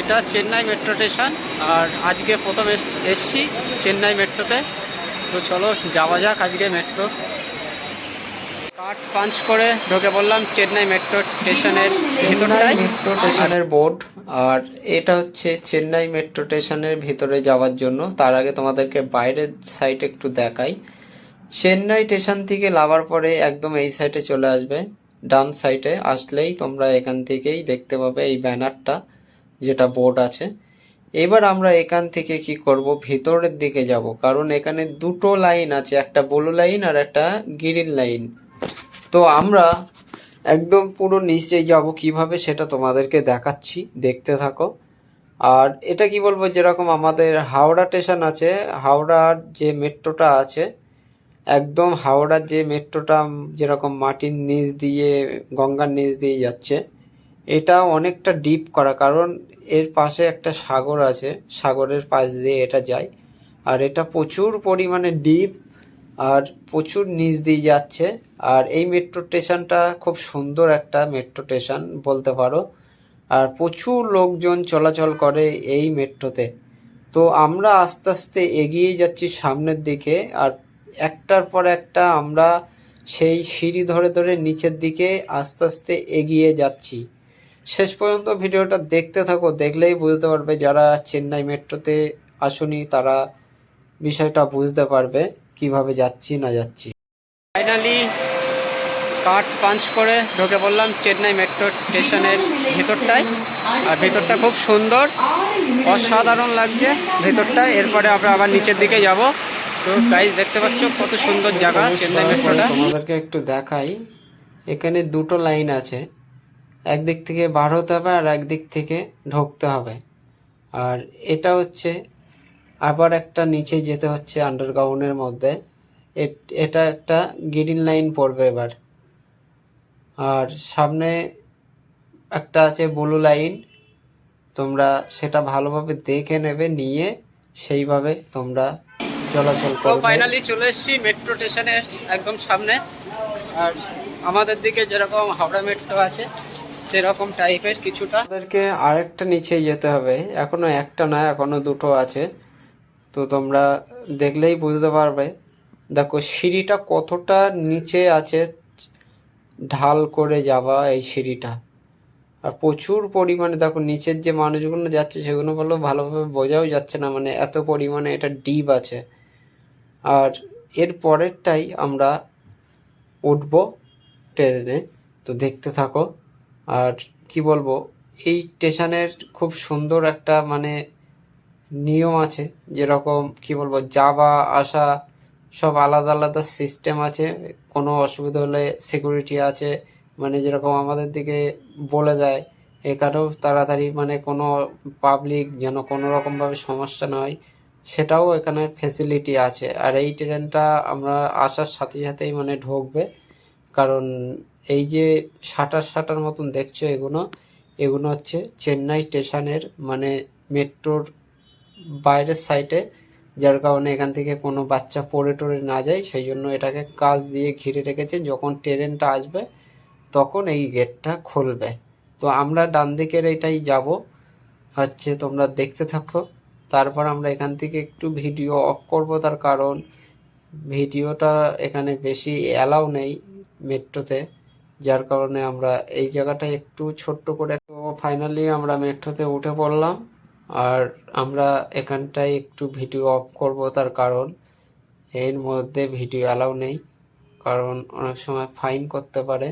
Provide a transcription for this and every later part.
এটা Chennai metro station. আর আজকে প্রথম এসছি চেন্নাই মেট্রোতে। তো চলো যাওয়া যাক আজকে মেট্রো। কার্ড পাঞ্চ করে ঢুকে পড়লাম চেন্নাই মেট্রো স্টেশনের ভিতরটায়। মেট্রো স্টেশনের বোর্ড। আর এটা হচ্ছে চেন্নাই মেট্রো স্টেশনের ভিতরে যাওয়ার জন্য। তার আগে তোমাদেরকে বাইরের সাইড একটু দেখাই। চেন্নাই স্টেশন থেকে নামার পরে একদম এই সাইডে চলে আসবে, ডান সাইডে আসলেই তোমরা এখান থেকেই দেখতে পাবে এই ব্যানারটা, যেটা বোর্ড আছে। এবার আমরা এখান থেকে কি করব, ভিতরের দিকে যাব, কারণ এখানে দুটো লাইন আছে, একটা ব্লু লাইন আর একটা গ্রিন লাইন। তো আমরা একদম পুরো নিচে যাব, কিভাবে সেটা তোমাদেরকে দেখাচ্ছি, দেখতে থাকো। আর এটা কি বলবো, যেরকম আমাদের হাওড়া স্টেশন আছে, হাওড়ার যে মেট্রোটা আছে, একদম হাওড়ার যে মেট্রোটা যেরকম মাটির নিচ দিয়ে, গঙ্গার নিচ দিয়ে যাচ্ছে, এটা অনেকটা ডিপ করা, কারণ এর পাশে একটা সাগর আছে, সাগরের পাশ দিয়ে এটা যায়। আর এটা প্রচুর পরিমাণে ডিপ আর প্রচুর নিচ দিয়ে যাচ্ছে। আর এই মেট্রো স্টেশনটা খুব সুন্দর একটা মেট্রো স্টেশন বলতে পারো। আর প্রচুর লোকজন চলাচল করে এই মেট্রোতে। তো আমরা আস্তে আস্তে এগিয়ে যাচ্ছি সামনের দিকে। আর একটার পর একটা আমরা সেই সিঁড়ি ধরে ধরে নিচের দিকে আস্তে আস্তে এগিয়ে যাচ্ছি। শেষ পর্যন্ত ভিডিওটা দেখতে থাকো, দেখলেই বুঝতে পারবে, যারা চেন্নাই মেট্রোতে আসুনি তারা বিষয়টা বুঝতে পারবে কিভাবে যাচ্ছি না যাচ্ছি। ফাইনালি কার্ড পাঞ্চ করে ঢুকে পড়লাম চেন্নাই মেট্রো স্টেশনের ভিতরটায়। আর ভিতরটা খুব সুন্দর, অসাধারণ লাগছে ভিতরটায়। এরপরে আমরা আবার নিচের দিকে যাব। তো গাইস দেখতে পাচ্ছ কত সুন্দর জায়গা চেন্নাই মেট্রোটা। তোমাদেরকে একটু দেখাই, এখানে দুটো লাইন আছে, একদিক থেকে বার হতে হবে আর একদিক থেকে ঢুকতে হবে। আর এটা হচ্ছে আবার একটা নিচে যেতে হচ্ছে আন্ডারগ্রাউন্ডের মধ্যে। এটা একটা গ্রিন লাইন পড়বে এবার। আর সামনে একটা আছে ব্লু লাইন, তোমরা সেটা ভালোভাবে দেখে নেবে, নিয়ে সেইভাবে তোমরা চলাচল করবে। ফাইনালি চলে এসেছি মেট্রো স্টেশনের একদম সামনে। আর আমাদের দিকে যেরকম হাওড়া মেট্রো আছে সেরকম টাইপের কিছুটা। আমাদেরকে আরেকটা নিচে যেতে হবে, এখনো একটা না, এখনো দুটো আছে। তো তোমরা দেখলেই বুঝতে পারবে। দেখো সিঁড়িটা কতটা নিচে আছে, ঢাল করে যাওয়া এই সিঁড়িটা। আর প্রচুর পরিমাণে দেখো নিচের যে মানুষগুলো যাচ্ছে সেগুলো বলো ভালোভাবে বোঝাও যাচ্ছে না, মানে এত পরিমাণে এটা ডিপ আছে। আর এর পরেরটাই আমরা উঠবো ট্রেনে, তো দেখতে থাকো। আর কি বলবো, এই স্টেশনের খুব সুন্দর একটা মানে নিয়ম আছে, যেরকম কি বলবো, যাওয়া আসা সব আলাদা আলাদা সিস্টেম আছে। কোনো অসুবিধা হলে সিকিউরিটি আছে, মানে যেরকম আমাদের দিকে বলে দেয় এখানেও তাড়াতাড়ি, মানে কোনো পাবলিক যেন কোনো রকমভাবে সমস্যা না হয়, সেটাও এখানে ফেসিলিটি আছে। আর এই ট্রেনটা আমরা আসার সাথে সাথেই মানে ঢুকবে, কারণ এই যে শাটার শাটার মতন দেখছো, এগুলো এগুলো হচ্ছে চেন্নাই স্টেশনের মানে মেট্রোর বাইরের সাইডে, যার কারণে এখান থেকে কোনো বাচ্চা পড়ে টড়ে না যায়, সেই জন্য এটাকে কাঁচ দিয়ে ঘিরে রেখেছে। যখন ট্রেনটা আসবে তখন এই গেটটা খুলবে। তো আমরা ডান দিকের এটাই যাব হচ্ছে, তোমরা দেখতে থাকো। তারপর আমরা এখান থেকে একটু ভিডিও অফ করব, তার কারণ ভিডিওটা এখানে বেশি অ্যালাউ নেই মেট্রোতে, যার কারণে আমরা এই জায়গাটা একটু ছোট্ট করে। তো ফাইনালি আমরা মেট্রোতে উঠে পড়লাম। আর আমরা এখানটায় একটু ভিডিও অফ করব, তার কারণ এর মধ্যে ভিডিও অ্যালাউ নেই, কারণ অনেক সময় ফাইন করতে পারে।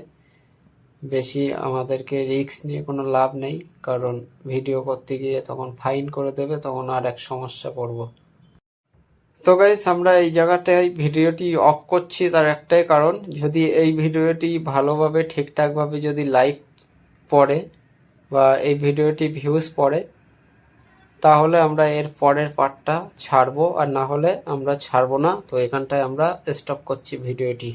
বেশি আমাদেরকে রিস্ক নিয়ে কোনো লাভ নেই, কারণ ভিডিও করতে গিয়ে তখন ফাইন করে দেবে, তখন আর এক সমস্যা পড়ব। তো গাইস আমরা এই জায়গাটায় ভিডিওটি অফ করছি, তার একটাই কারণ, যদি এই ভিডিওটি ভালোভাবে ঠিকঠাকভাবে যদি লাইক পড়ে বা এই ভিডিওটি ভিউজ পড়ে, তাহলে আমরা এর পরের পার্টটা ছাড়বো, আর না হলে আমরা ছাড়বো না। তো এখানটায় আমরা স্টপ করছি ভিডিওটি।